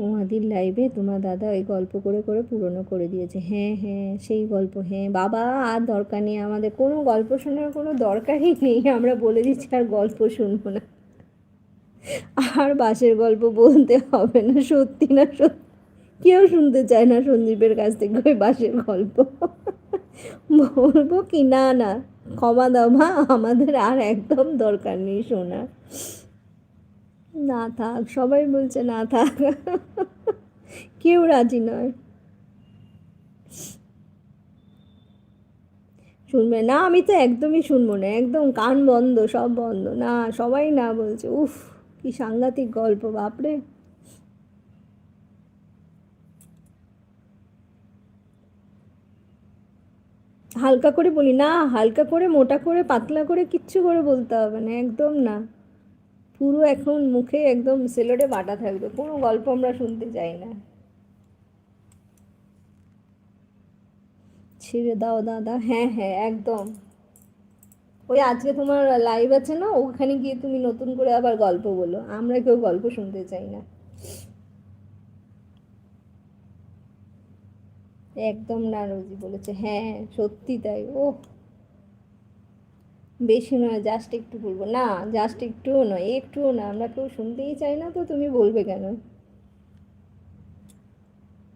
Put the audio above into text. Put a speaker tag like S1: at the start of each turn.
S1: মহাদির লাইভে তোমার দাদা ওই গল্প করে করে পুরনো করে দিয়েছে। হ্যাঁ হ্যাঁ, সেই গল্প, হ্যাঁ বাবা আর দরকার নেই, আমাদের কোনো গল্প শোনার কোনো দরকারই নেই, আমরা বলে দিচ্ছি আর গল্প শুনবো না, আর বাসের গল্প বলতে হবে না, সত্যি না সত্যি কেউ শুনতে চায় না সন্দীপের কাছ থেকে ওই বাসের গল্প। বলবো কি, না না, ক্ষমা দাও মা, আমাদের আর একদম দরকার নেই শোনার। না থাক, সবাই বলছে না থাক, কেউ রাজি নয়। শুনবে না, আমি তো একদমই শুনবো না, একদম কান বন্ধ, সব বন্ধ, না সবাই না বলছে। উফ, কি সাংঘাতিক গল্প, বাপরে। হালকা করে বলি না, হালকা করে, মোটা করে, পাতলা করে কিচ্ছু করে বলতে হবে না, একদম না। পুরো এখন মুখে একদম সেলোটে বাটা থাকবে, কোনো গল্প আমরা শুনতে চাই না। ছেড়ে দাও দাদা, হ্যাঁ হ্যাঁ একদম। ওই আজকে তোমার লাইভ আছে না, ওখানে গিয়ে তুমি নতুন করে আবার গল্প বলো, আমরা কেউ গল্প শুনতে চাই না। একদম না, রোজি বলেছে, হ্যাঁ সত্যি তাই। ও, বেশি নয়, জাস্ট একটু বলবো না, জাস্ট একটুও নয়, একটুও না, আমরা কেউ শুনতেই চাই না, তো তুমি বলবে কেন?